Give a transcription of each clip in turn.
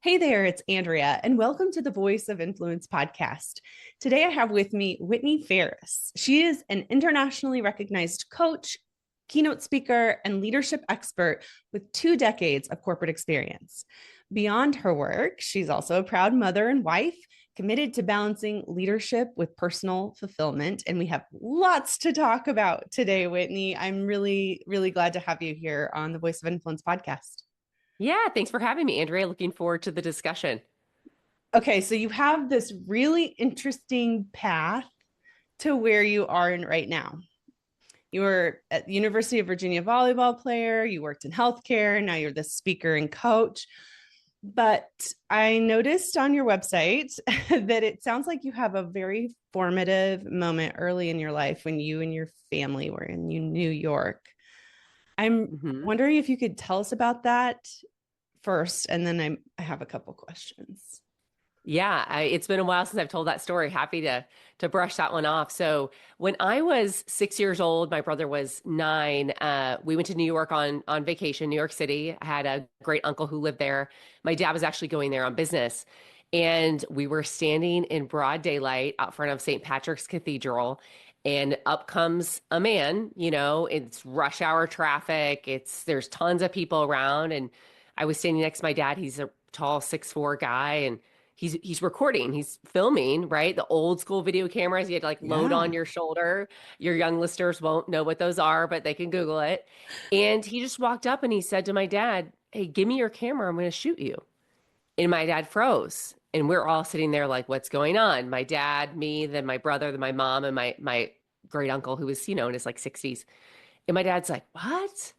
Hey there, it's Andrea, and welcome to the Voice of Influence podcast. Today I have with me Whitney Ferris. She is an internationally recognized coach, keynote speaker, and leadership expert with 2 decades of corporate experience. Beyond her work, she's also a proud mother and wife, committed to balancing leadership with personal fulfillment. And we have lots to talk about today, Whitney. I'm really glad to have you here on the Voice of Influence podcast. Yeah, thanks for having me, Andrea. Looking forward to the discussion. Okay, so you have this really interesting path to where you are in right now. You were at the University of Virginia volleyball player, you worked in healthcare, now you're the speaker and coach. But I noticed on your website that it sounds like you have a very formative moment early in your life when you and your family were in New York. I'm hmm wondering if you could tell us about that first, and then I have a couple questions. Yeah, it's been a while since I've told that story. Happy to brush that one off. So when I was 6 years old, my brother was nine. We went to New York on vacation, New York City. I had a great uncle who lived there. My dad was actually going there on business, and we were standing in broad daylight out front of St. Patrick's Cathedral. And up comes a man, it's rush hour traffic. There's tons of people around. And I was standing next to my dad. He's a tall 6'4" guy, and he's recording, he's filming, right? The old school video cameras you had to like load on Yeah. your shoulder. Your young listeners won't know what those are, but they can Google it. And he just walked up and he said to my dad, "Hey, give me your camera. I'm going to shoot you." And my dad froze. And we're all sitting there like, what's going on? My dad, me, then my brother, then my mom, and my great uncle who was, in his like 60s. And my dad's like, "What?"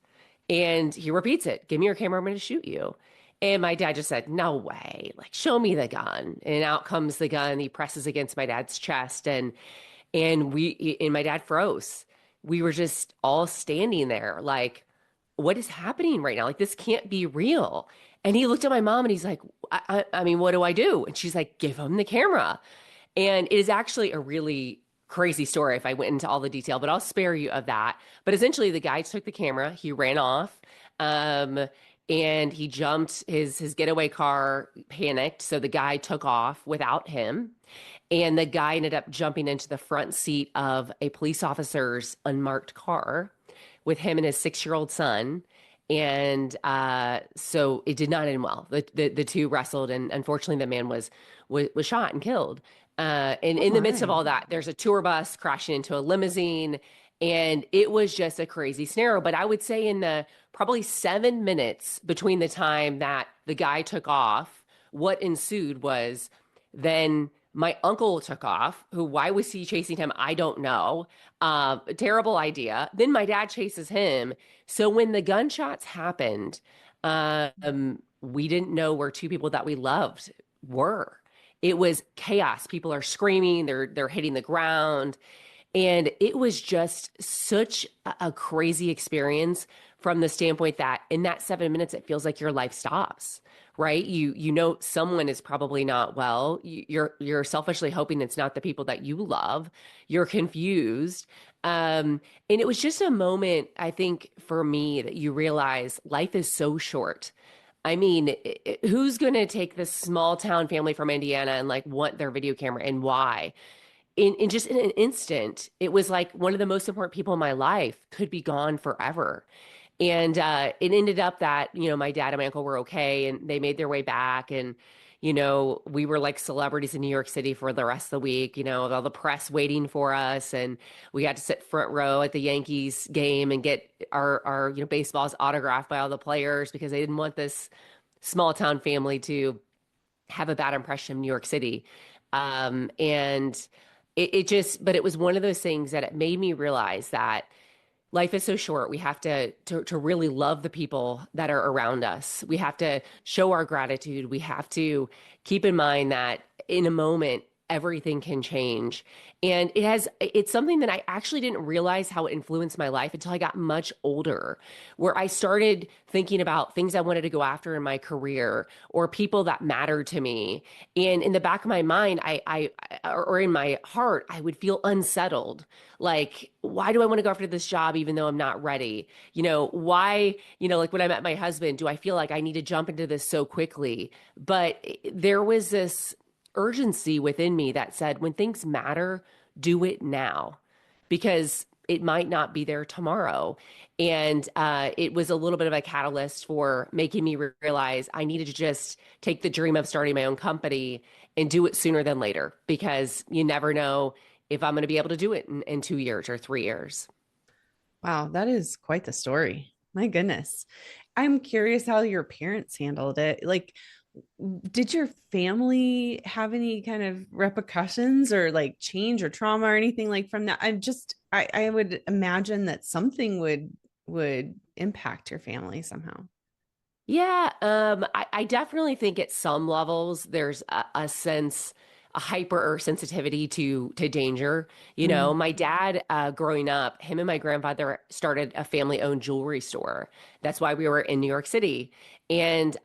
And he repeats it, "Give me your camera, I'm going to shoot you." And my dad just said, "No way. Like, show me the gun." And out comes the gun. He presses against my dad's chest. And my dad froze. We were just all standing there like, what is happening right now? Like, this can't be real. And he looked at my mom and he's like, I mean, what do I do? And she's like, "Give him the camera." And it is actually a really crazy story if I went into all the detail, but I'll spare you of that. But essentially, the guy took the camera, he ran off, um, and he jumped his getaway car, panicked. So the guy took off without him. And the guy ended up jumping into the front seat of a police officer's unmarked car with him and his 6-year-old son. And so it did not end well. The two wrestled, and unfortunately, the man was shot and killed. And Oh in the midst of my. all that, there's a tour bus crashing into a limousine, and it was just a crazy scenario. But I would say in the probably 7 minutes between the time that the guy took off, what ensued was then my uncle took off. Why was he chasing him? I don't know. Terrible idea. Then my dad chases him. So when the gunshots happened, we didn't know where two people that we loved were. It was chaos. People are screaming, they're hitting the ground. And it was just such a crazy experience from the standpoint that in that 7 minutes, it feels like your life stops, right? You know someone is probably not well. You're selfishly hoping it's not the people that you love. You're confused. And it was just a moment, I think, for me that you realize life is so short. I mean, who's going to take this small town family from Indiana and like want their video camera, and why? In just in an instant, it was like one of the most important people in my life could be gone forever. And it ended up that, my dad and my uncle were okay and they made their way back. And, we were like celebrities in New York City for the rest of the week, with all the press waiting for us. And we had to sit front row at the Yankees game and get our baseballs autographed by all the players because they didn't want this small town family to have a bad impression of New York City. And but it was one of those things that it made me realize that life is so short. We have to really love the people that are around us. We have to show our gratitude. We have to keep in mind that in a moment, everything can change. And it's something that I actually didn't realize how it influenced my life until I got much older, where I started thinking about things I wanted to go after in my career or people that mattered to me. And in the back of my mind, or in my heart, I would feel unsettled. Like, why do I want to go after this job even though I'm not ready? Why, like when I met my husband, do I feel like I need to jump into this so quickly? But there was this urgency within me that said, when things matter, do it now because it might not be there tomorrow. And it was a little bit of a catalyst for making me realize I needed to just take the dream of starting my own company and do it sooner than later because you never know if I'm going to be able to do it in 2 years or 3 years. Wow, that is quite the story. My goodness. I'm curious how your parents handled it. Like, did your family have any kind of repercussions or like change or trauma or anything like from that? I would imagine that something would impact your family somehow. Yeah, I definitely think at some levels there's a sense, a hyper sensitivity to danger. Mm. My dad, growing up, him and my grandfather started a family-owned jewelry store. That's why we were in New York City. And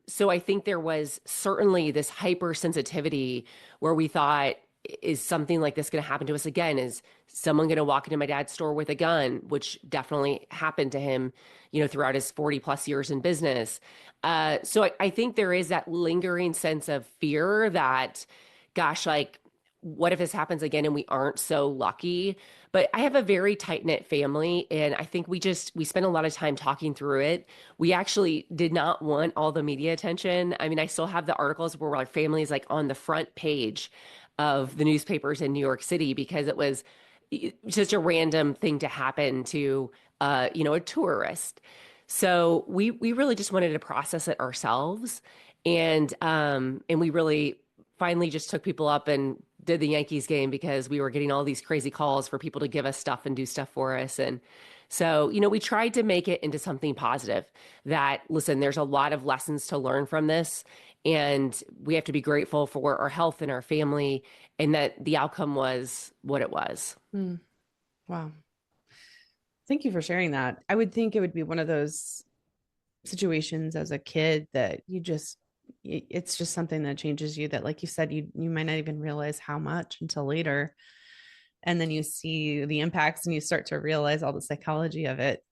so I think there was certainly this hypersensitivity where we thought, is something like this going to happen to us again? Is someone going to walk into my dad's store with a gun, which definitely happened to him, throughout his 40 plus years in business. So I think there is that lingering sense of fear that, gosh, like, what if this happens again and we aren't so lucky? But I have a very tight knit family, and I think we spent a lot of time talking through it. We actually did not want all the media attention. I mean, I still have the articles where our family is like on the front page of the newspapers in New York City because it was just a random thing to happen to a tourist. So we really just wanted to process it ourselves, and we really finally just took people up and did the Yankees game because we were getting all these crazy calls for people to give us stuff and do stuff for us. And so, we tried to make it into something positive that, listen, there's a lot of lessons to learn from this. And we have to be grateful for our health and our family, and that the outcome was what it was. Mm. Wow. Thank you for sharing that. I would think it would be one of those situations as a kid that it's just something that changes you that, like you said, you might not even realize how much until later. And then you see the impacts and you start to realize all the psychology of it.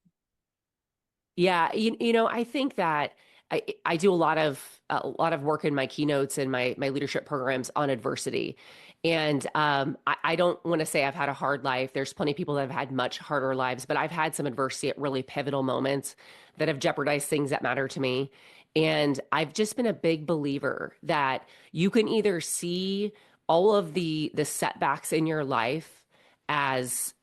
Yeah, I think that I do a lot of work in my keynotes and my leadership programs on adversity. And I don't want to say I've had a hard life. There's plenty of people that have had much harder lives, but I've had some adversity at really pivotal moments that have jeopardized things that matter to me. And I've just been a big believer that you can either see all of the setbacks in your life as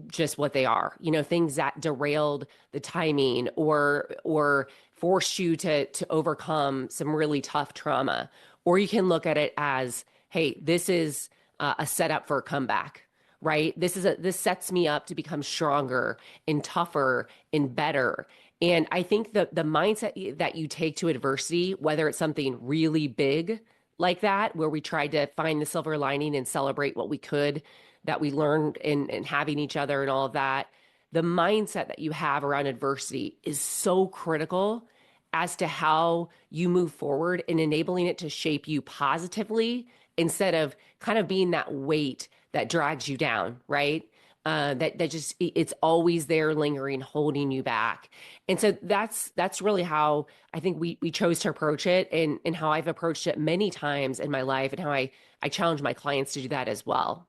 just what they are, things that derailed the timing or forced you to overcome some really tough trauma. Or you can look at it as, hey, this is a setup for a comeback, right? This sets me up to become stronger and tougher and better. And I think the mindset that you take to adversity, whether it's something really big like that, where we tried to find the silver lining and celebrate what we could that we learned in having each other and all of that, the mindset that you have around adversity is so critical as to how you move forward and enabling it to shape you positively instead of kind of being that weight that drags you down, right? That just it's always there lingering, holding you back. And so that's really how I think we chose to approach it, and how I've approached it many times in my life, and how I challenge my clients to do that as well.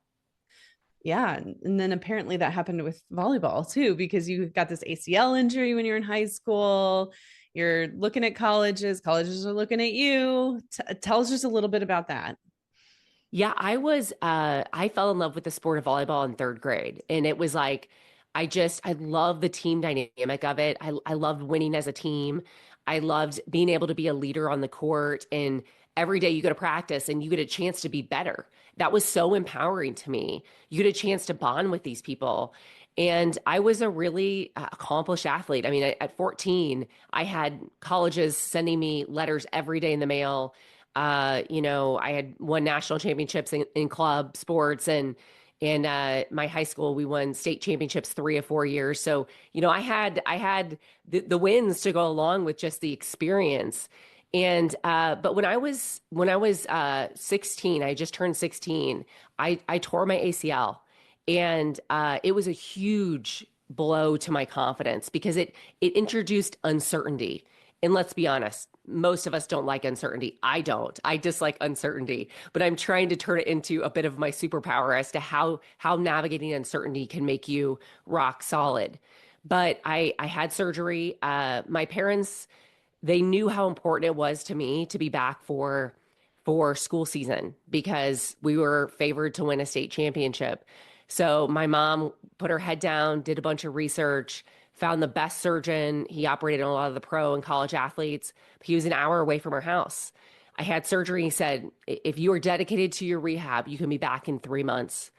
Yeah. And then apparently that happened with volleyball too, because you got this ACL injury when you're in high school. You're looking at colleges are looking at you. Tell us just a little bit about that. Yeah, I fell in love with the sport of volleyball in third grade. And it was like, I love the team dynamic of it. I loved winning as a team. I loved being able to be a leader on the court. And every day you go to practice and you get a chance to be better. That was so empowering to me. You get a chance to bond with these people. And I was a really accomplished athlete. I mean, at 14, I had colleges sending me letters every day in the mail. I had won national championships in club sports, and my high school we won state championships 3 or 4 years. So, I had the wins to go along with just the experience. And but when I was 16, I just turned 16, I tore my ACL. And it was a huge blow to my confidence because it introduced uncertainty. And let's be honest, most of us don't like uncertainty. I don't. I dislike uncertainty, but I'm trying to turn it into a bit of my superpower as to how navigating uncertainty can make you rock solid. But I had surgery. My parents, they knew how important it was to me to be back for school season because we were favored to win a state championship. So my mom put her head down, did a bunch of research, found the best surgeon. He operated on a lot of the pro and college athletes. He was an hour away from her house. I had surgery. He said, if you are dedicated to your rehab, you can be back in 3 months.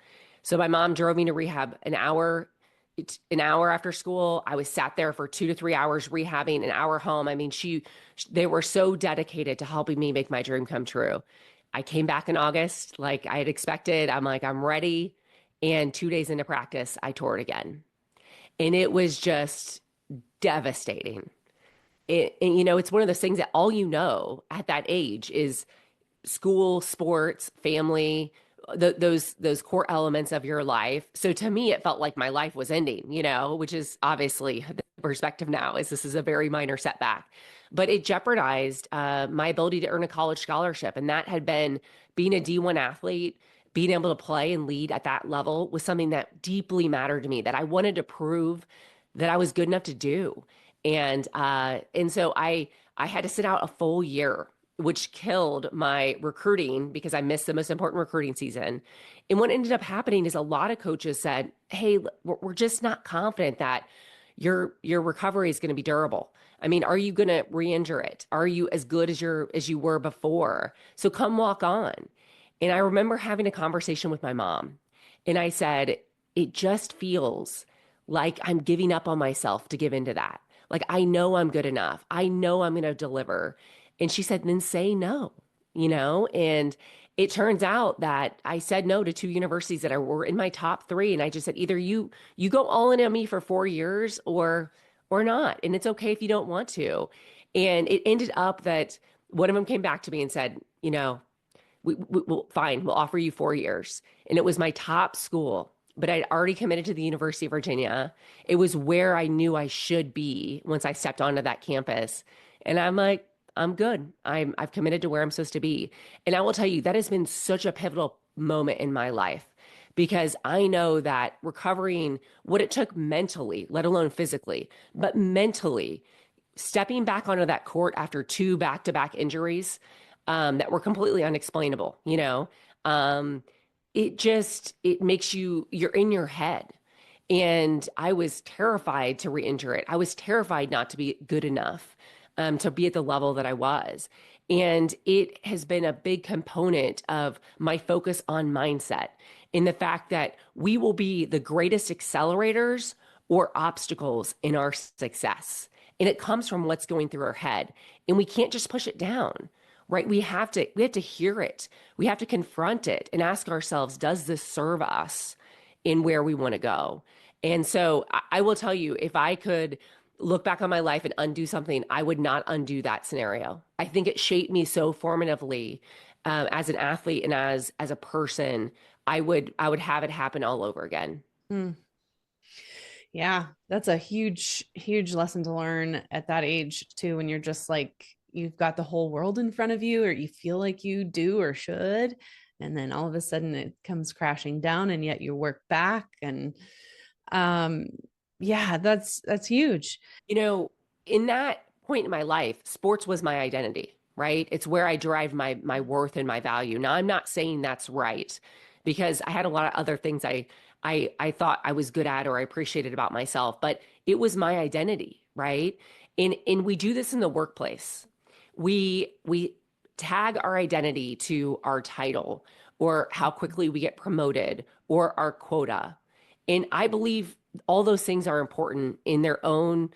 So my mom drove me to rehab an hour after school. I was sat there for 2 to 3 hours rehabbing, an hour home. I mean, they were so dedicated to helping me make my dream come true. I came back in August like I had expected. I'm like, I'm ready. And 2 days into practice, I tore it again. And it was just devastating. It's one of those things that all you know at that age is school, sports, family, those core elements of your life. So to me, it felt like my life was ending, which is obviously the perspective now is this is a very minor setback. But it jeopardized my ability to earn a college scholarship. And that had been being a D1 athlete, being able to play and lead at that level was something that deeply mattered to me, that I wanted to prove that I was good enough to do. And so I had to sit out a full year, which killed my recruiting because I missed the most important recruiting season. And what ended up happening is a lot of coaches said, "Hey, we're just not confident that your recovery is going to be durable. I mean, are you going to re-injure it? Are you as good as you were before? So come walk on." And I remember having a conversation with my mom, and I said, "It just feels like I'm giving up on myself to give into that. Like I know I'm good enough. I know I'm going to deliver." And she said, "Then say no. And it turns out that I said no to two universities that were in my top three. And I just said, either you go all in on me for 4 years or not. And it's okay if you don't want to. And it ended up that one of them came back to me and said, we'll fine, we'll offer you 4 years. And it was my top school, but I'd already committed to the University of Virginia. It was where I knew I should be once I stepped onto that campus. And I'm like, I'm good. I've committed to where I'm supposed to be. And I will tell you, that has been such a pivotal moment in my life because I know that recovering what it took mentally, let alone physically, but mentally, stepping back onto that court after two back-to-back injuries that were completely unexplainable, it makes you're in your head. And I was terrified to re-injure it. I was terrified not to be good enough to be at the level that I was. And it has been a big component of my focus on mindset in the fact that we will be the greatest accelerators or obstacles in our success. And it comes from what's going through our head. And we can't just push it down, right? We have to hear it. We have to confront it and ask ourselves, does this serve us in where we want to go? And so I will tell you, if I could look back on my life and undo something, I would not undo that scenario. I think it shaped me so formatively as an athlete and as a person. I would have it happen all over again. Mm. Yeah, that's a huge, huge lesson to learn at that age too, when you're just like, you've got the whole world in front of you, or you feel like you do or should. And then all of a sudden it comes crashing down and yet you work back. And um, yeah, that's huge. In that point in my life, sports was my identity, right? It's where I derive my worth and my value. Now, I'm not saying that's right because I had a lot of other things I thought I was good at or I appreciated about myself, but it was my identity, right? And we do this in the workplace. We tag our identity to our title or how quickly we get promoted or our quota. And I believe all those things are important in their own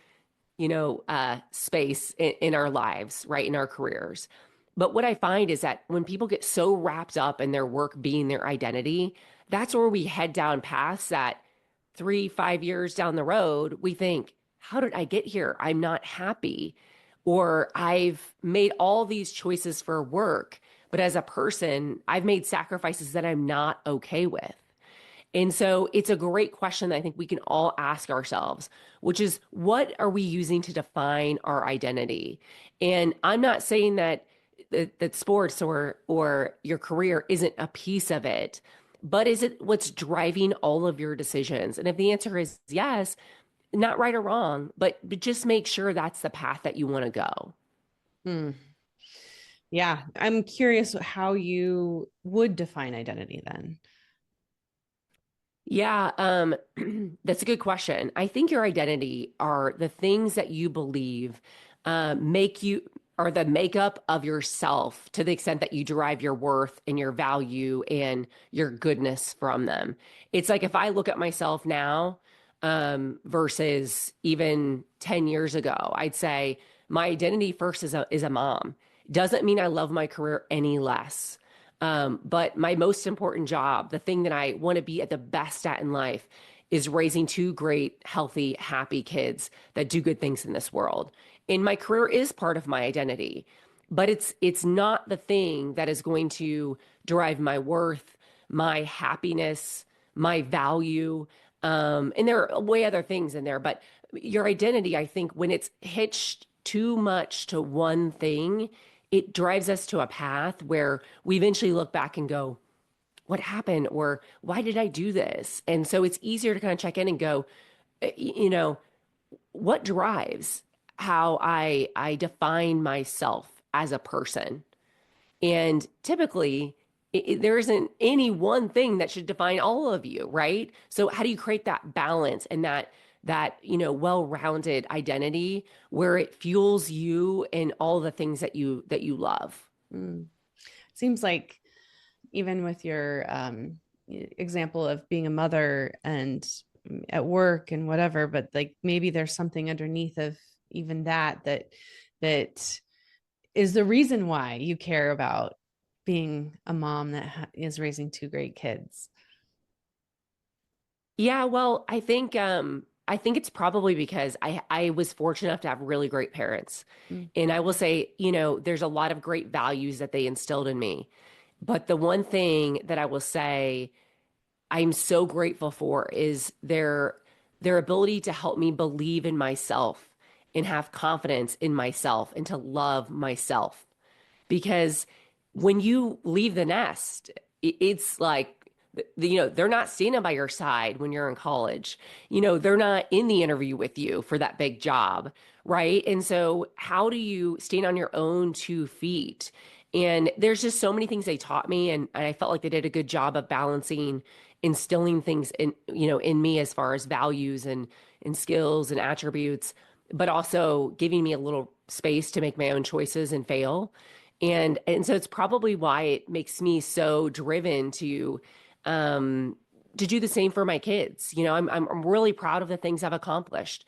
space in our lives, right? In our careers. But what I find is that when people get so wrapped up in their work being their identity, that's where we head down paths that 3, 5 years down the road, we think, how did I get here? I'm not happy. Or I've made all these choices for work, but as a person, I've made sacrifices that I'm not okay with. And so it's a great question that I think we can all ask ourselves, which is what are we using to define our identity? And I'm not saying that sports or your career isn't a piece of it, but is it what's driving all of your decisions? And if the answer is yes, not right or wrong, but just make sure that's the path that you want to go. Hmm. Yeah, I'm curious how you would define identity then. Yeah, that's a good question. I think your identity are the things that you believe make you are the makeup of yourself to the extent that you derive your worth and your value and your goodness from them. It's like if I look at myself now versus even 10 years ago, I'd say my identity first is a mom. Doesn't mean I love my career any less. But my most important job, the thing that I want to be at the best at in life, is raising two great, healthy, happy kids that do good things in this world. And my career is part of my identity, but it's not the thing that is going to derive my worth, my happiness, my value. And there are way other things in there, but your identity, I think, when it's hitched too much to one thing, it drives us to a path where we eventually look back and go, what happened? Or why did I do this? And so it's easier to kind of check in and go, you know, what drives how I define myself as a person? And typically, there isn't any one thing that should define all of you, right? So how do you create that balance and that well-rounded identity where it fuels you and all the things that you love? Mm. Seems like even with your example of being a mother and at work and whatever, but like maybe there's something underneath of even that is the reason why you care about being a mom that is raising two great kids. Yeah, well, I think it's probably because I was fortunate enough to have really great parents. Mm. And I will say, there's a lot of great values that they instilled in me. But the one thing that I will say I'm so grateful for is their ability to help me believe in myself and have confidence in myself and to love myself. Because when you leave the nest, it's like, they're not standing by your side when you're in college. They're not in the interview with you for that big job, right? And so, how do you stand on your own 2 feet? And there's just so many things they taught me, and I felt like they did a good job of balancing, instilling things in me as far as values and skills and attributes, but also giving me a little space to make my own choices and fail. And so it's probably why it makes me so driven um to do the same for my kids. I'm really proud of the things I've accomplished.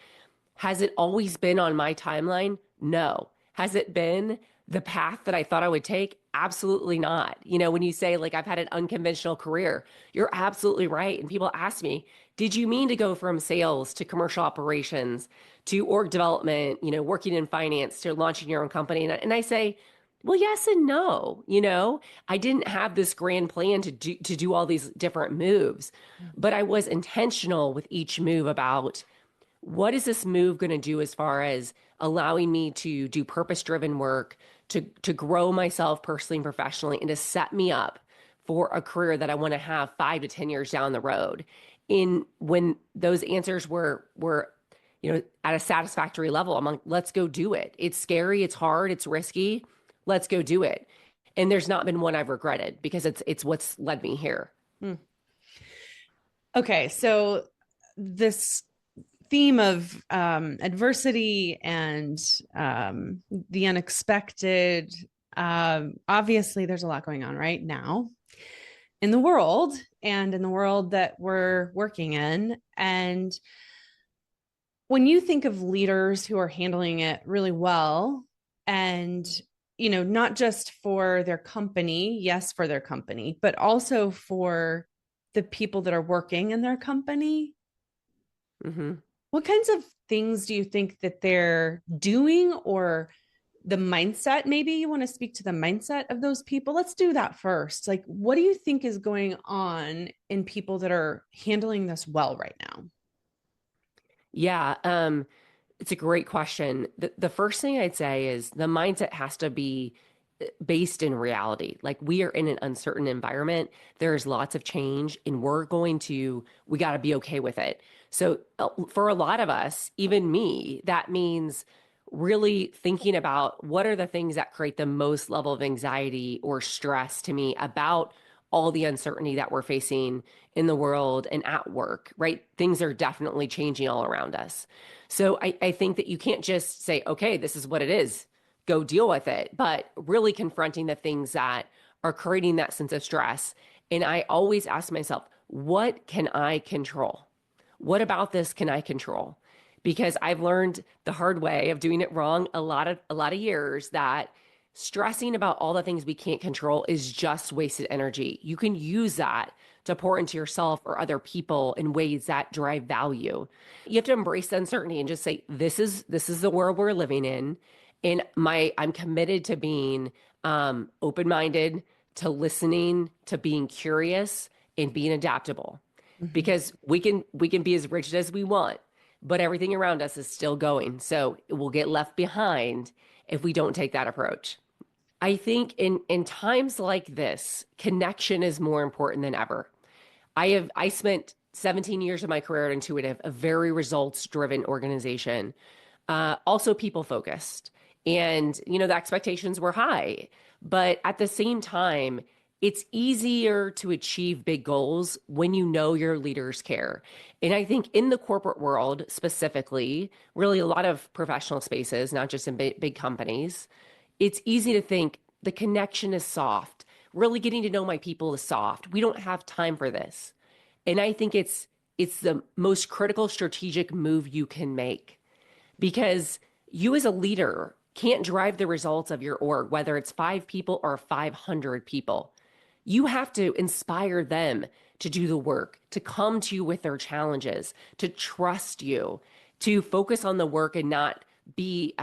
Has it always been on my timeline? No. Has it been the path that I thought I would take? Absolutely not. When you say, like, I've had an unconventional career, you're absolutely right. And people ask me, did you mean to go from sales to commercial operations to org development, working in finance to launching your own company? And I say, well, yes and no. I didn't have this grand plan to do all these different moves, but I was intentional with each move about what is this move going to do as far as allowing me to do purpose-driven work, to grow myself personally and professionally, and to set me up for a career that I want to have 5 to 10 years down the road. In when those answers were at a satisfactory level, I'm like, let's go do it. It's scary, it's hard, it's risky. Let's go do it. And there's not been one I've regretted because it's what's led me here. Mm. Okay, so this theme of adversity and the unexpected. Obviously, there's a lot going on right now in the world and in the world that we're working in. And when you think of leaders who are handling it really well and not just for their company, yes, for their company, but also for the people that are working in their company. Hmm. What kinds of things do you think that they're doing, or the mindset? Maybe you want to speak to the mindset of those people. Let's do that first. Like, what do you think is going on in people that are handling this well right now? Yeah. It's a great question. The first thing I'd say is the mindset has to be based in reality. Like we are in an uncertain environment. There's lots of change and we got to be okay with it. So for a lot of us, even me, that means really thinking about what are the things that create the most level of anxiety or stress to me about all the uncertainty that we're facing in the world and at work, right? Things are definitely changing all around us. So I think that you can't just say, okay, this is what it is, go deal with it, but really confronting the things that are creating that sense of stress. And I always ask myself, what can I control? What about this can I control? Because I've learned the hard way of doing it wrong a lot of years that stressing about all the things we can't control is just wasted energy. You can use that to pour into yourself or other people in ways that drive value. You have to embrace the uncertainty and just say, this is the world we're living in. And I'm committed to being open-minded, to listening, to being curious and being adaptable. Mhm. Because we can be as rigid as we want, but everything around us is still going. So it will get left behind if we don't take that approach. I think in times like this, connection is more important than ever. I spent 17 years of my career at Intuitive, a very results driven organization, also people focused. And, the expectations were high. But at the same time, it's easier to achieve big goals when you know your leaders care. And I think in the corporate world specifically, really a lot of professional spaces, not just in big companies, it's easy to think the connection is soft. Really getting to know my people is soft. We don't have time for this. And I think it's the most critical strategic move you can make because you as a leader can't drive the results of your org, whether it's 5 people or 500 people. You have to inspire them to do the work, to come to you with their challenges, to trust you, to focus on the work and not be,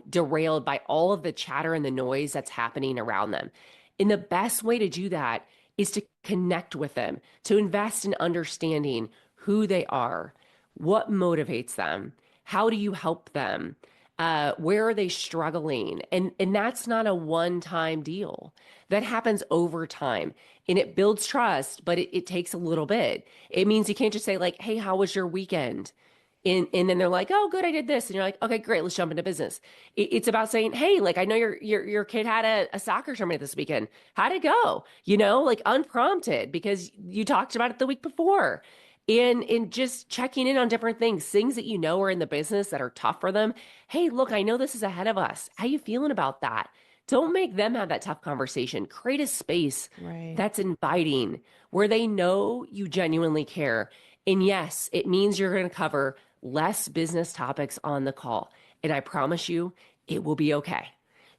derailed by all of the chatter and the noise that's happening around them. And the best way to do that is to connect with them, to invest in understanding who they are, what motivates them, how do you help them, where are they struggling, and that's not a one-time deal. That happens over time, and it builds trust, but it takes a little bit. It means you can't just say like, "Hey, how was your weekend?" And then they're like, "Oh, good, I did this," and you're like, "Okay, great, let's jump into business." It's about saying, "Hey, like I know your kid had a soccer tournament this weekend. How'd it go?" Like unprompted because you talked about it the week before. And just checking in on different things that are in the business that are tough for them. Hey, look, I know this is ahead of us. How you feeling about that? Don't make them have that tough conversation. Create a space Right. that's inviting where they know you genuinely care. And yes, it means you're going to cover less business topics on the call. And I promise you, it will be okay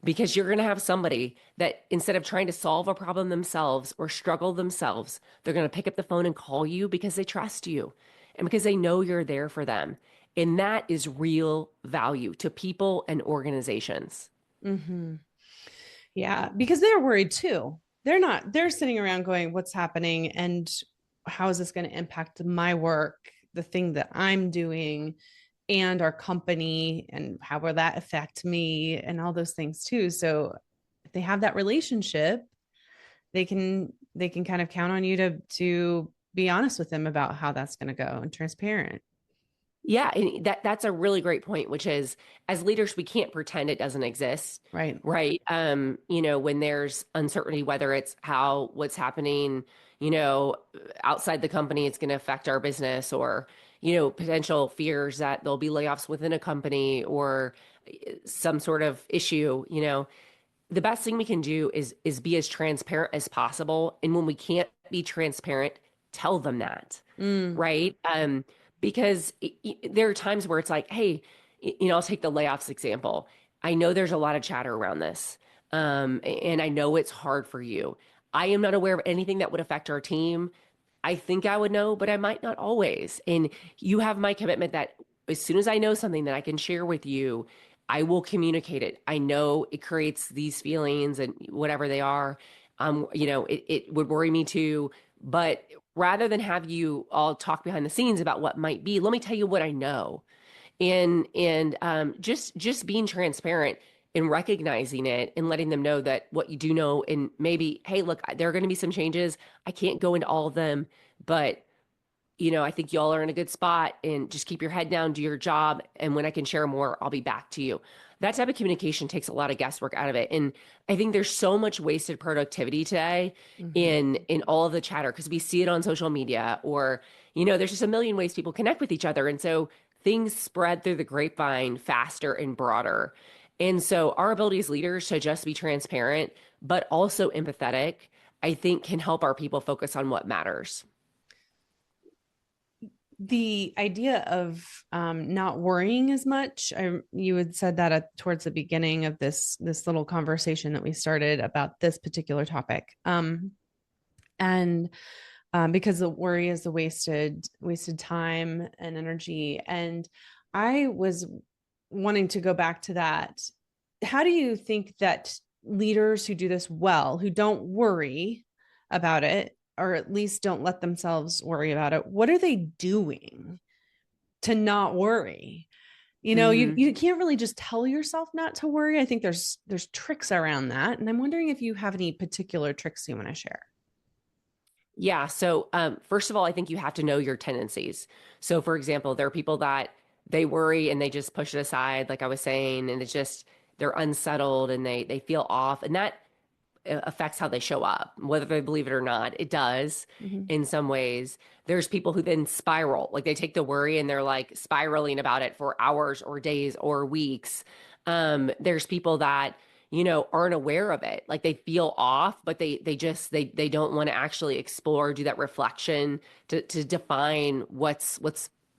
because you're going to have somebody that instead of trying to solve a problem themselves or struggle themselves, they're going to pick up the phone and call you because they trust you and because they know you're there for them. And that is real value to people and organizations. Hmm. Yeah, because they're worried too. They're sitting around going, what's happening? And how is this going to impact my work, the thing that I'm doing, and our company? And how will that affect me? And all those things too. So if they have that relationship, they can kind of count on you to be honest with them about how that's going to go and transparent. Yeah, and that's a really great point, which is as leaders, we can't pretend it doesn't exist, Right. right? When there's uncertainty, whether it's how what's happening, you know, outside the company, it's going to affect our business, or potential fears that there'll be layoffs within a company, or some sort of issue. The best thing we can do is be as transparent as possible, and when we can't be transparent, tell them that, Mm, right? Because there are times where it's like, hey, I'll take the layoffs example. I know there's a lot of chatter around this. And I know it's hard for you. I am not aware of anything that would affect our team. I think I would know, but I might not always. And you have my commitment that as soon as I know something that I can share with you, I will communicate it. I know it creates these feelings and whatever they are. It would worry me too. But rather than have you all talk behind the scenes about what might be, let me tell you what I know. And just being transparent and recognizing it and letting them know that what you do know, and maybe, hey, look, there are going to be some changes. I can't go into all of them, but I think y'all are in a good spot, and just keep your head down, do your job. And when I can share more, I'll be back to you. That type of communication takes a lot of guesswork out of it. And I think there's so much wasted productivity today Mhm. in all of the chatter, because we see it on social media, or, there's just a million ways people connect with each other. And so things spread through the grapevine faster and broader. And so our ability as leaders to just be transparent, but also empathetic, I think can help our people focus on what matters. The idea of not worrying as much, you had said that towards the beginning of this little conversation that we started about this particular topic, and because the worry is the wasted time and energy. And I was wanting to go back to that. How do you think that leaders who do this well, who don't worry about it, or at least don't let themselves worry about it, what are they doing to not worry? You can't really just tell yourself not to worry. I think there's tricks around that, and I'm wondering if you have any particular tricks you want to share. Yeah. So, first of all, I think you have to know your tendencies. So, for example, there are people that they worry and they just push it aside, like I was saying, and it's just they're unsettled and they feel off, and that affects how they show up, whether they believe it or not. It does Mm-hmm. in some ways. There's people who then spiral, like they take the worry and they're like spiraling about it for hours or days or weeks. There's people that aren't aware of it, like they feel off, but they don't want to actually explore, do that reflection to define what's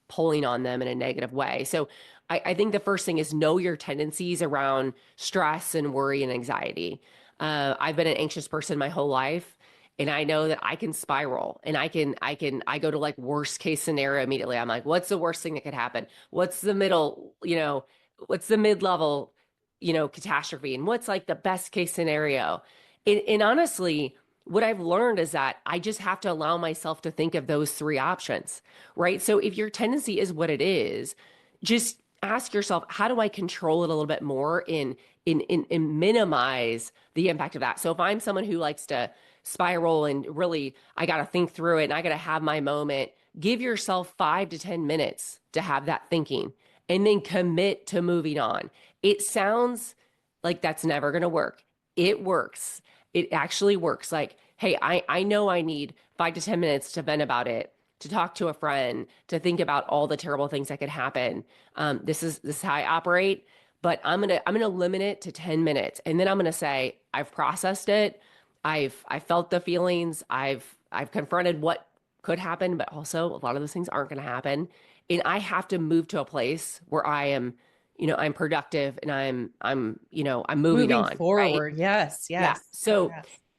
pulling on them in a negative way. So I think the first thing is know your tendencies around stress and worry and anxiety. I've been an anxious person my whole life, and I know that I can spiral, and I go to like worst case scenario immediately. I'm like, what's the worst thing that could happen? What's the middle, what's the mid level, catastrophe? And what's like the best case scenario? And honestly, what I've learned is that I just have to allow myself to think of those three options, right? So if your tendency is what it is, just ask yourself, how do I control it a little bit more in minimize the impact of that? So if I'm someone who likes to spiral and really, I got to think through it and I got to have my moment, give yourself 5 to 10 minutes to have that thinking and then commit to moving on. It sounds like that's never going to work. It works. It actually works. Like, hey, I know I need 5 to 10 minutes to vent about it, to talk to a friend, to think about all the terrible things that could happen. This is how I operate, but I'm gonna limit it to 10 minutes, and then I'm gonna say I've processed it, I felt the feelings, I've confronted what could happen, but also a lot of those things aren't gonna happen, and I have to move to a place where I am, I'm productive and I'm moving Moving on, right? forward. Yes, Yeah. yes, So,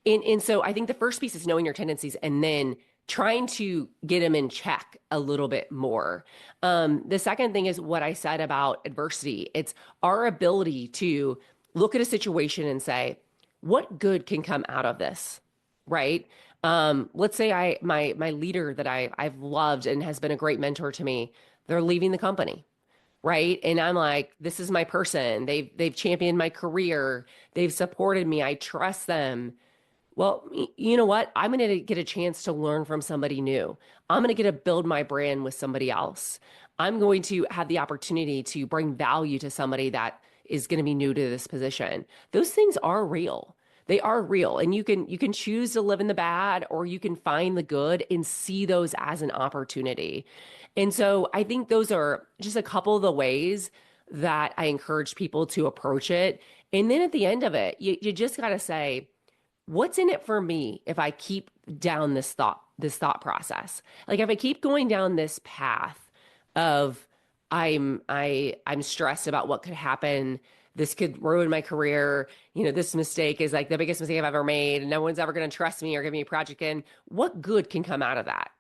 yes. and so I think the first piece is knowing your tendencies and then trying to get them in check a little bit more. The second thing is what I said about adversity. It's our ability to look at a situation and say, what good can come out of this? Right? Let's say my leader that I've loved and has been a great mentor to me, they're leaving the company, right? And I'm like, this is my person. They've championed my career. They've supported me. I trust them. Well, you know what? I'm going to get a chance to learn from somebody new. I'm going to get to build my brand with somebody else. I'm going to have the opportunity to bring value to somebody that is going to be new to this position. Those things are real. They are real, and you can choose to live in the bad or you can find the good and see those as an opportunity. And so I think those are just a couple of the ways that I encourage people to approach it. And then at the end of it, you just got to say, what's in it for me if I keep down this thought process? Like if I keep going down this path of I'm stressed about what could happen, this could ruin my career. This mistake is like the biggest mistake I've ever made, and no one's ever going to trust me or give me a project in. What good can come out of that?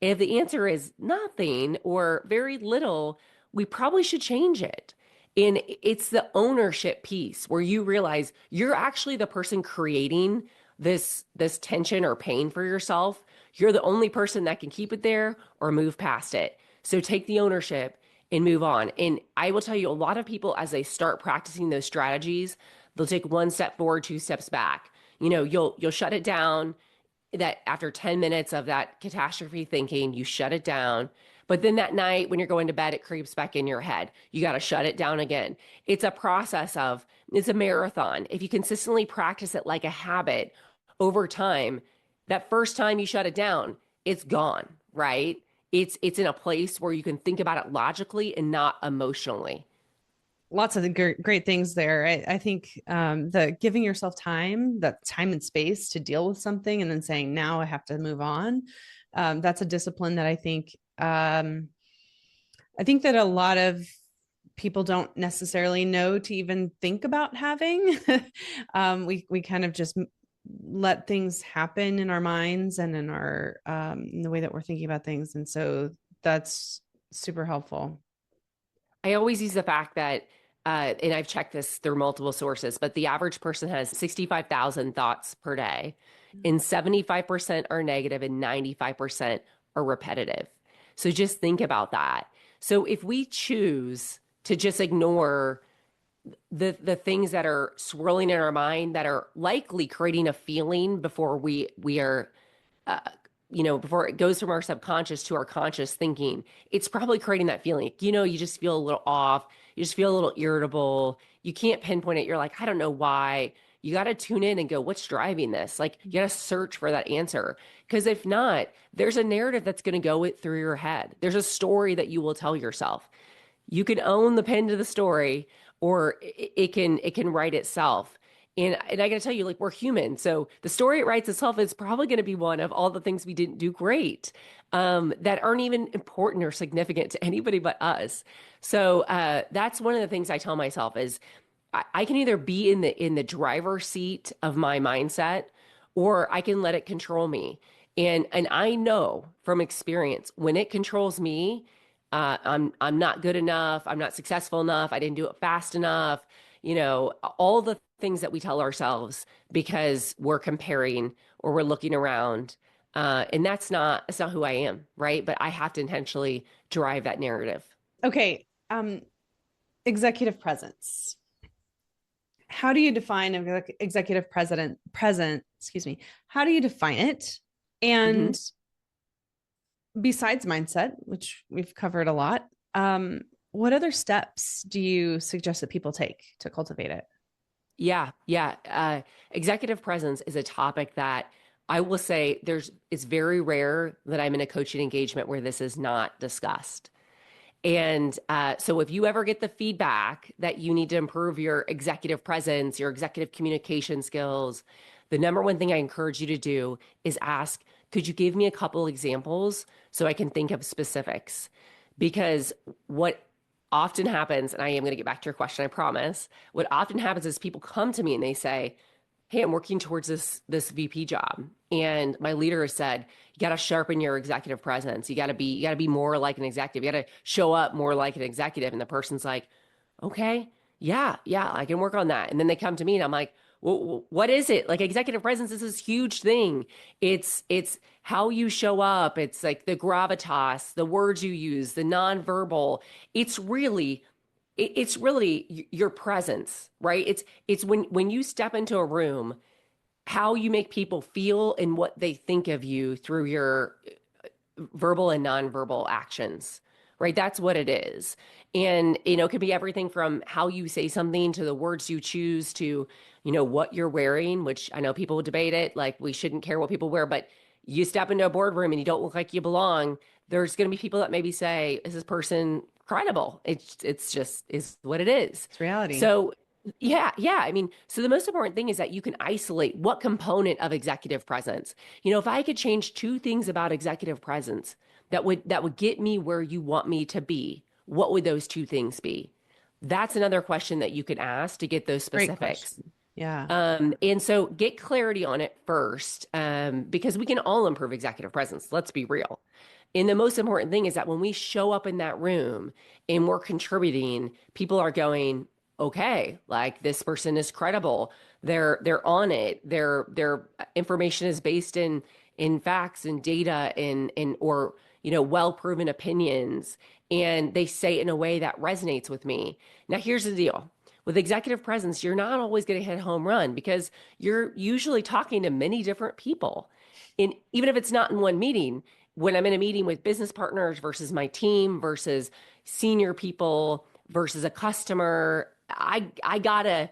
If the answer is nothing or very little, we probably should change it. And it's the ownership piece where you realize you're actually the person creating this tension or pain for yourself. You're the only person that can keep it there or move past it. So take the ownership and move on. And I will tell you, a lot of people, as they start practicing those strategies, they'll take one step forward, two steps back. You'll shut it down, that after 10 minutes of that catastrophe thinking, you shut it down. But then that night when you're going to bed, it creeps back in your head. You got to shut it down again. It's a process it's a marathon. If you consistently practice it like a habit over time, that first time you shut it down, it's gone, right? It's in a place where you can think about it logically and not emotionally. Lots of the great things there. I think the giving yourself time, that time and space to deal with something, and then saying, now I have to move on. That's a discipline that I think that a lot of people don't necessarily know to even think about having. We kind of just let things happen in our minds and in the way that we're thinking about things. And so that's super helpful. I always use the fact that, and I've checked this through multiple sources, but the average person has 65,000 thoughts per day, and 75% are negative and 95% are repetitive. So just think about that. So if we choose to just ignore the things that are swirling in our mind that are likely creating a feeling before we are uh, before it goes from our subconscious to our conscious thinking, it's probably creating that feeling. You just feel a little off. You just feel a little irritable. You can't pinpoint it. You're like, I don't know why. You got to tune in and go, what's driving this? Like, you got to search for that answer. Because if not, there's a narrative that's going to go through your head. There's a story that you will tell yourself. You can own the pen to the story, or it can write itself. And I got to tell you, like, we're human. So the story it writes itself is probably going to be one of all the things we didn't do great, that aren't even important or significant to anybody but us. So that's one of the things I tell myself is I can either be in the driver's seat of my mindset, or I can let it control me. And I know from experience when it controls me, I'm not good enough. I'm not successful enough. I didn't do it fast enough. All the things that we tell ourselves because we're comparing or we're looking around. And that's not who I am, right? But I have to intentionally drive that narrative. Okay. Executive presence. How do you define executive present, excuse me. How do you define it? Hmm. And besides mindset, which we've covered a lot, what other steps do you suggest that people take to cultivate it? Yeah, yeah. Executive presence is a topic that I will say it's very rare that I'm in a coaching engagement where this is not discussed. And so if you ever get the feedback that you need to improve your executive presence, your executive communication skills, the number one thing I encourage you to do is ask, could you give me a couple examples so I can think of specifics? Because what often happens, and I am going to get back to your question, I promise. What often happens is people come to me and they say, hey, I'm working towards this VP job. And my leader has said, you got to sharpen your executive presence. You got to be more like an executive. You got to show up more like an executive. And the person's like, okay, yeah, I can work on that. And then they come to me and I'm like, well, what is it? Like, executive presence is this huge thing. It's how you show up. It's like the gravitas, the words you use, the nonverbal. It's really it's really your presence, right? It's when you step into a room, how you make people feel and what they think of you through your verbal and nonverbal actions, right? That's what it is. And, it can be everything from how you say something to the words you choose to, what you're wearing, which I know people debate it, like we shouldn't care what people wear, but you step into a boardroom and you don't look like you belong. There's going to be people that maybe say, is this person credible? It's just is what it is. It's reality. So yeah. I mean, so the most important thing is that you can isolate what component of executive presence. If I could change two things about executive presence that would get me where you want me to be, what would those two things be? That's another question that you can ask to get those Great specifics. question. Yeah. And so get clarity on it first, because we can all improve executive presence. Let's be real. And the most important thing is that when we show up in that room and we're contributing, people are going, okay, like this person is credible. They're on it. Their information is based in facts and data and or well proven opinions, and they say it in a way that resonates with me. Now here's the deal. With executive presence, you're not always going to hit a home run because you're usually talking to many different people. And even if it's not in one meeting, when I'm in a meeting with business partners versus my team versus senior people versus a customer, I gotta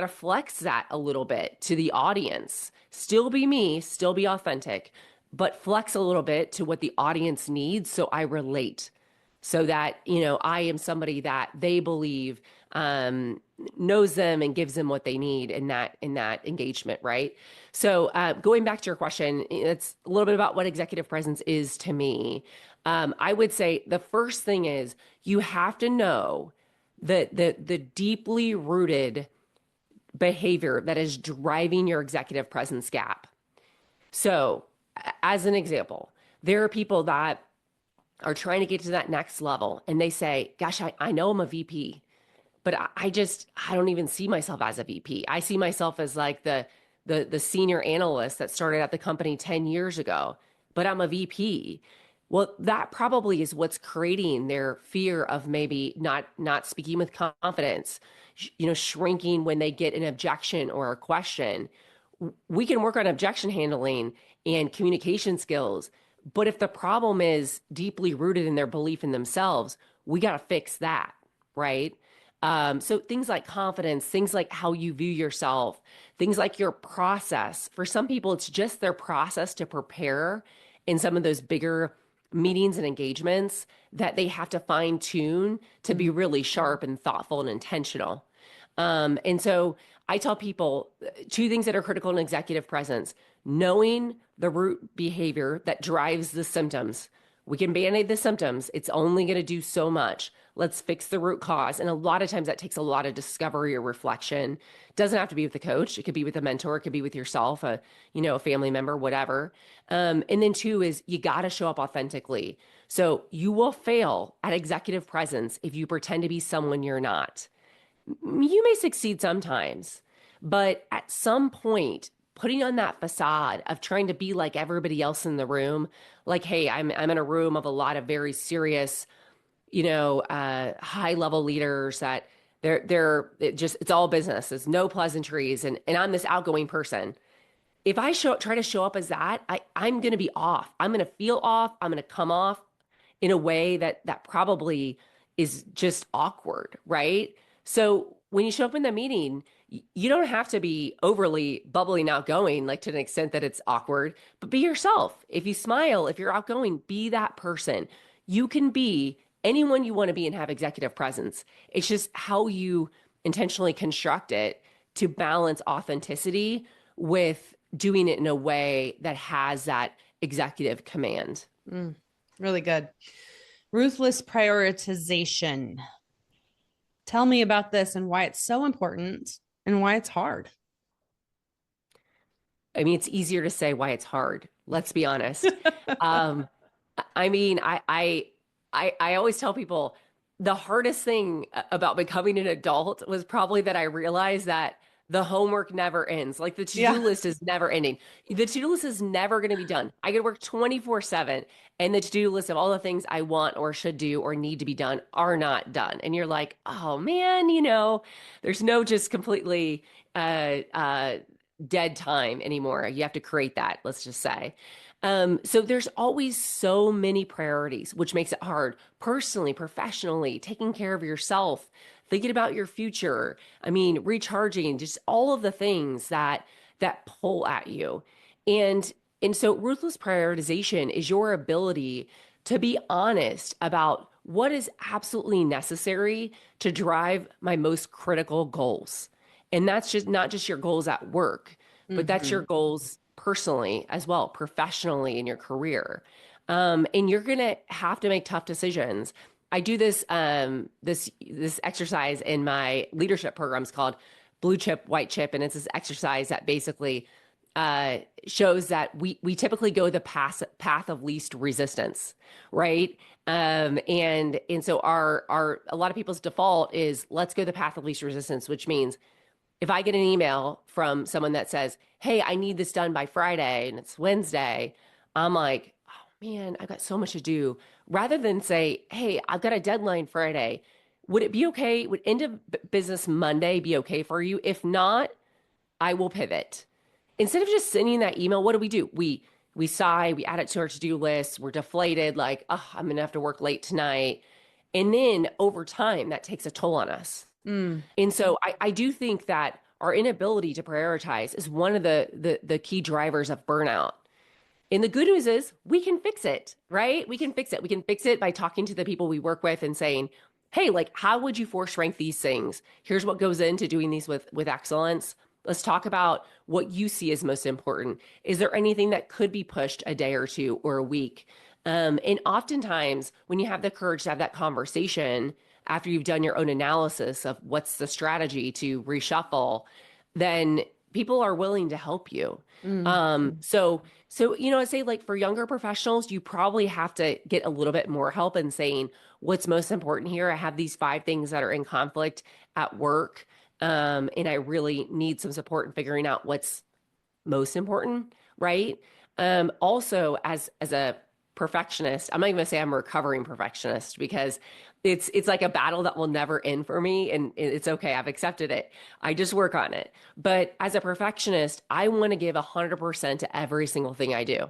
flex that a little bit to the audience. Still be me, still be authentic, but flex a little bit to what the audience needs so I relate, so that I am somebody that they believe um, knows them and gives them what they need in that engagement, right? So going back to your question, it's a little bit about what executive presence is to me. I would say the first thing is you have to know that the deeply rooted behavior that is driving your executive presence gap. So, as an example, there are people that are trying to get to that next level and they say, gosh, I know I'm a VP, but I don't even see myself as a VP. I see myself as like the senior analyst that started at the company 10 years ago, but I'm a VP. Well, that probably is what's creating their fear of maybe not speaking with confidence, shrinking when they get an objection or a question. We can work on objection handling and communication skills, but if the problem is deeply rooted in their belief in themselves, we got to fix that, right? So things like confidence, things like how you view yourself, things like your process. For some people, it's just their process to prepare in some of those bigger meetings and engagements that they have to fine tune to be really sharp and thoughtful and intentional. And so I tell people two things that are critical in executive presence: knowing the root behavior that drives the symptoms. We can band-aid the symptoms. It's only going to do so much. Let's fix the root cause. And a lot of times that takes a lot of discovery or reflection. It doesn't have to be with the coach. It could be with a mentor. It could be with yourself, a family member, whatever. And then two is you got to show up authentically. So you will fail at executive presence if you pretend to be someone you're not. You may succeed sometimes, but at some point, putting on that facade of trying to be like everybody else in the room, like, hey, I'm in a room of a lot of very serious, high level leaders that it's all business. There's no pleasantries, and I'm this outgoing person. If I try to show up as that, I'm going to be off. I'm going to feel off. I'm going to come off in a way that probably is just awkward, right? So when you show up in the meeting, you don't have to be overly bubbly and outgoing, like to an extent that it's awkward, but be yourself. If you smile, if you're outgoing, be that person. You can be anyone you want to be and have executive presence. It's just how you intentionally construct it to balance authenticity with doing it in a way that has that executive command. Really good. Ruthless prioritization. Tell me about this and why it's so important and why it's hard. I mean, it's easier to say why it's hard. Let's be honest. um, I mean, I always tell people the hardest thing about becoming an adult was probably that I realized that the homework never ends. Like the to-do list is never ending. The to-do list is never going to be done. I could work 24/7 and the to-do list of all the things I want or should do or need to be done are not done. And you're like, oh man, there's no just completely dead time anymore. You have to create that, let's just say. So there's always so many priorities, which makes it hard personally, professionally, taking care of yourself, thinking about your future. I mean, recharging, just all of the things that pull at you. And so ruthless prioritization is your ability to be honest about what is absolutely necessary to drive my most critical goals. And that's just not just your goals at work, but that's your goals personally as well, professionally in your career. And you're going to have to make tough decisions. I do this exercise in my leadership programs called Blue Chip, White Chip, and it's this exercise that basically shows that we typically go the path of least resistance, right? And so our a lot of people's default is let's go the path of least resistance, which means if I get an email from someone that says, "Hey, I need this done by Friday," and it's Wednesday, I'm like, "Oh man, I've got so much to do." Rather than say, "Hey, I've got a deadline Friday. Would it be okay? Would end of business Monday be okay for you? If not, I will pivot." Instead of just sending that email, what do? We sigh, we add it to our to-do list, we're deflated, like, oh, I'm gonna have to work late tonight. And then over time, that takes a toll on us. Mm, And so I do think that our inability to prioritize is one of the key drivers of burnout. And the good news is we can fix it, right? We can fix it. We can fix it by talking to the people we work with and saying, "Hey, like how would you force rank these things? Here's what goes into doing these with excellence. Let's talk about what you see as most important. Is there anything that could be pushed a day or two or a week?" And oftentimes, when you have the courage to have that conversation after you've done your own analysis of what's the strategy to reshuffle, then people are willing to help you. mm, Um, so so I'd say like for younger professionals, you probably have to get a little bit more help in saying what's most important here. I have these five things that are in conflict at work, and I really need some support in figuring out what's most important, right? Also, as a perfectionist, I'm not even gonna say I'm a recovering perfectionist because it's like a battle that will never end for me, and it's okay. I've accepted it. I just work on it. But as a perfectionist, I want to give 100% to every single thing I do,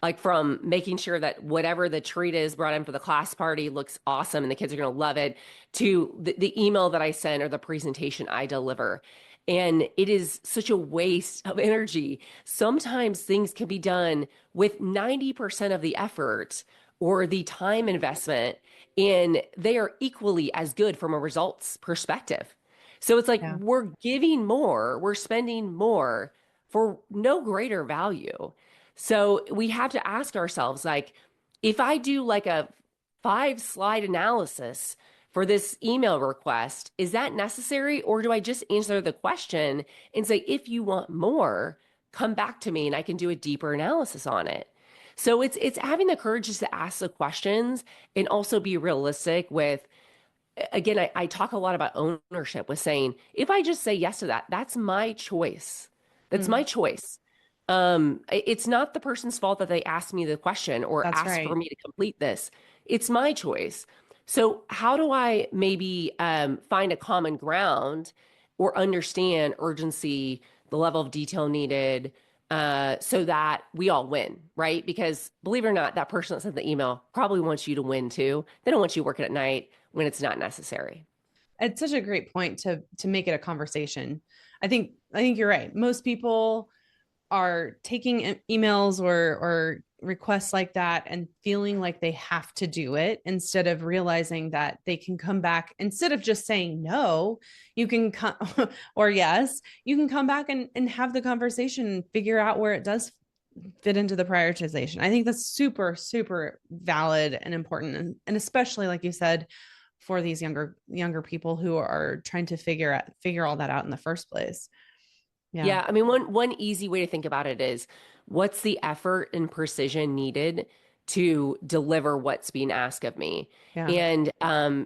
like from making sure that whatever the treat is brought in for the class party looks awesome and the kids are going to love it, to the email that I send or the presentation I deliver. And it is such a waste of energy. Sometimes things can be done with 90% of the effort or the time investment, and they are equally as good from a results perspective. So it's like yeah. we're giving more, we're spending more for no greater value. So we have to ask ourselves, like, if I do like a 5 slide analysis for this email request, is that necessary? Or do I just answer the question and say, if you want more, come back to me and I can do a deeper analysis on it? So it's having the courage just to ask the questions and also be realistic with, again, I talk a lot about ownership with saying, if I just say yes to that, that's my choice. That's my Mm, choice. It's not the person's fault that they asked me the question or that's asked for right. me to complete this. It's my choice. So how do I maybe find a common ground or understand urgency, the level of detail needed, so that we all win, right? Because believe it or not, that person that sent the email probably wants you to win too. They don't want you working at night when it's not necessary. It's such a great point to make it a conversation. I think you're right. Most people are taking emails or requests like that and feeling like they have to do it instead of realizing that they can come back instead of just saying no, you can come or yes, you can come back and have the conversation and figure out where it does fit into the prioritization. I think that's super, super valid and important. And especially like you said, for these younger people who are trying to figure all that out in the first place. Yeah. Yeah, I mean, one easy way to think about it is what's the effort and precision needed to deliver what's being asked of me? Yeah. And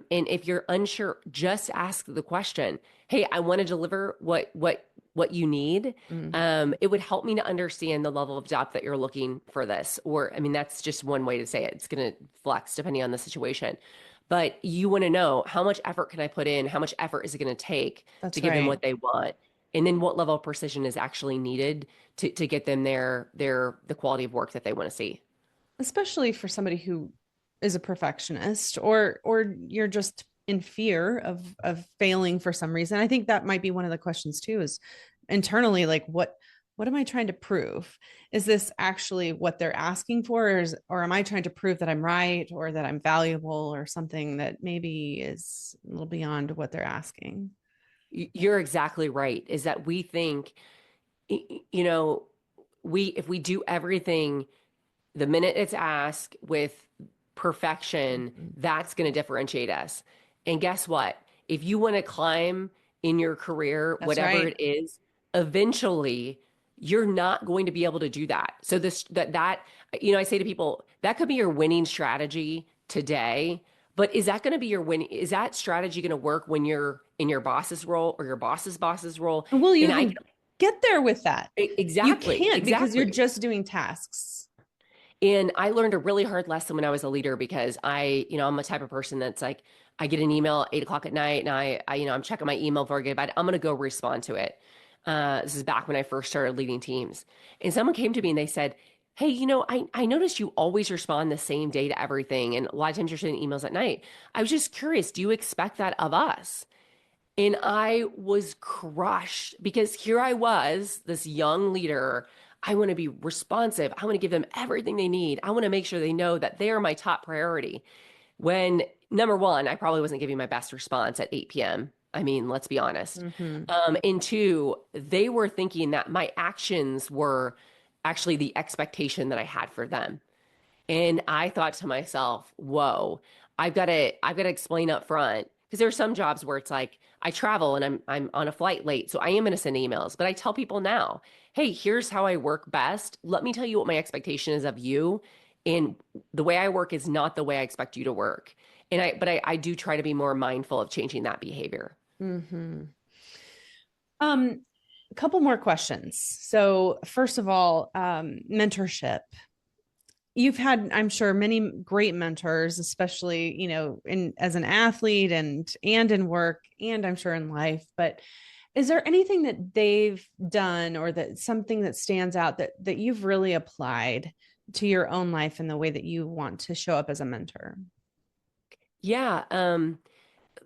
if you're unsure, just ask the question. Hey, I want to deliver what you need. Mm. It would help me to understand the level of depth that you're looking for this. Or, I mean, that's just one way to say it. It's going to flex depending on the situation. But you want to know how much effort can I put in? How much effort is it going to take to That's give them right. what they want? And then what level of precision is actually needed to get them their the quality of work that they want to see. Especially for somebody who is a perfectionist or you're just in fear of failing for some reason. I think that might be one of the questions too is internally like what am I trying to prove? Is this actually what they're asking for or am I trying to prove that I'm right or that I'm valuable or something that maybe is a little beyond what they're asking? You're exactly right. Is that we think, you know, we if we do everything the minute it's asked with perfection, Mhm. that's going to differentiate us. And guess what? If you want to climb in your career, That's whatever right. it is, eventually you're not going to be able to do that. So I say to people, that could be your winning strategy today, but is that going to be your winning? Is that strategy going to work when you're in your boss's role or your boss's role? And will you And I even get there with that? You exactly, can't because you're exactly. just doing tasks. And I learned a really hard lesson when I was a leader because I'm a type of person that's like, I get an email at 8 o'clock at night and I'm checking my email before I get to bed. I'm going to go respond to it. This is back when I first started leading teams. And someone came to me and they said, hey, I noticed you always respond the same day to everything. And a lot of times you're sending emails at night. I was just curious, do you expect that of us? And I was crushed because here I was, this young leader. I want to be responsive. I want to give them everything they need. I want to make sure they know that they are my top priority. When number one, I probably wasn't giving my best response at 8 p.m. I mean, let's be honest. Mm-hmm. And two, they were thinking that my actions were actually the expectation that I had for them. And I thought to myself, whoa, I've got to explain up front because there are some jobs where it's like I travel and I'm on a flight late, so I am going to send emails, but I tell people now, hey, here's how I work best. Let me tell you what my expectation is of you, and the way I work is not the way I expect you to work. But I do try to be more mindful of changing that behavior. Mm-hmm. A couple more questions. So, first of all, mentorship. You've had, I'm sure, many great mentors, especially, in as an athlete and in work, and I'm sure in life. But is there anything that they've done or that something that stands out that you've really applied to your own life and the way that you want to show up as a mentor? Yeah,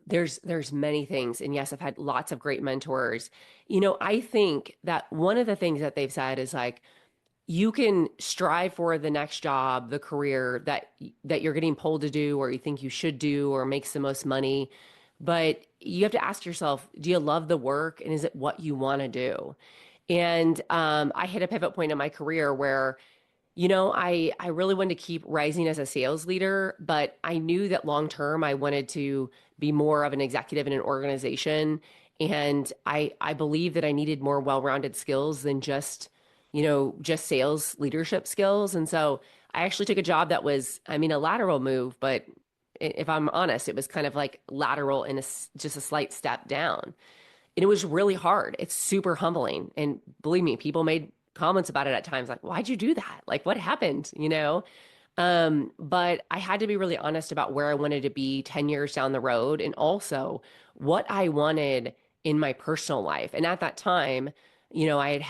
there's many things, and yes, I've had lots of great mentors. I think that one of the things that they've said is like you can strive for the next job, the career that you're getting pulled to do or you think you should do or makes the most money, but you have to ask yourself, do you love the work and is it what you want to do? And I hit a pivot point in my career where I really wanted to keep rising as a sales leader, but I knew that long term I wanted to be more of an executive in an organization. And I believe that I needed more well-rounded skills than just sales leadership skills. And so I actually took a job that was, I mean, a lateral move, but if I'm honest, it was kind of like lateral and just a slight step down. And it was really hard. It's super humbling. And believe me, people made comments about it at times like, why'd you do that? Like, what happened? But I had to be really honest about where I wanted to be 10 years down the road and also what I wanted in my personal life. And at that time, I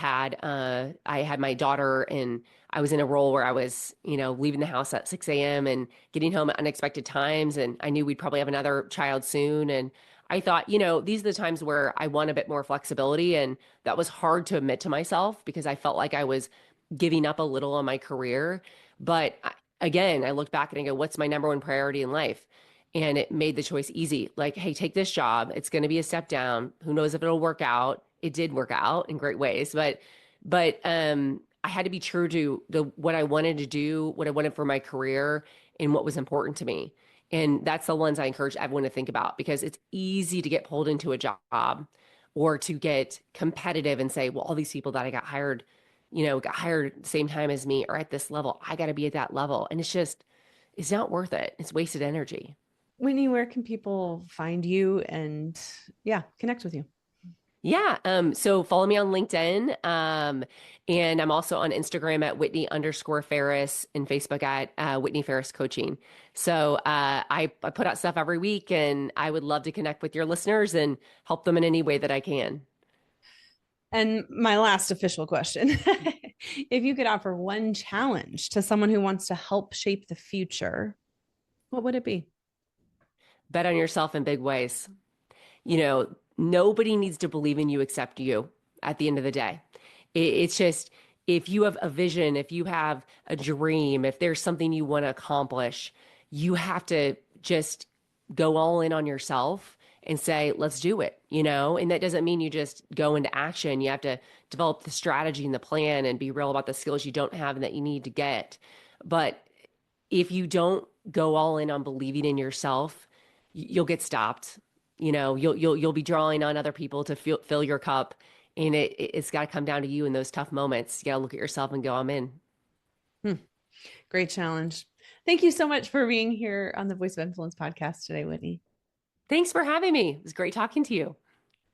had my daughter and I was in a role where I was, leaving the house at 6 a.m. and getting home at unexpected times. And I knew we'd probably have another child soon. And I thought, these are the times where I want a bit more flexibility. And that was hard to admit to myself because I felt like I was giving up a little on my career. But again, I look back and I go, what's my number one priority in life? And it made the choice easy. Like, hey, take this job. It's going to be a step down. Who knows if it'll work out? It did work out in great ways, but I had to be true to what I wanted to do, what I wanted for my career, and what was important to me. And that's the ones I encourage everyone to think about because it's easy to get pulled into a job or to get competitive and say, well, all these people that I got hired the same time as me or at this level. I got to be at that level. And it's not worth it. It's wasted energy. Whitney, where can people find you and yeah, connect with you? Yeah. So follow me on LinkedIn. And I'm also on Instagram at Whitney_Ferris and Facebook at Whitney Ferris Coaching. So I put out stuff every week and I would love to connect with your listeners and help them in any way that I can. And my last official question if you could offer one challenge to someone who wants to help shape the future, what would it be? Bet on yourself in big ways. Nobody needs to believe in you except you at the end of the day. It's just if you have a vision, if you have a dream, if there's something you want to accomplish, you have to just go all in on yourself and say, let's do it. And that doesn't mean you just go into action. You have to develop the strategy and the plan and be real about the skills you don't have and that you need to get. But if you don't go all in on believing in yourself, you'll get stopped. You'll be drawing on other people to fill your cup, and it's got to come down to you in those tough moments. You got to look at yourself and go, I'm in. Hmm. Great challenge. Thank you so much for being here on the Voice of Influence podcast today, Whitney. Thanks for having me. It was great talking to you.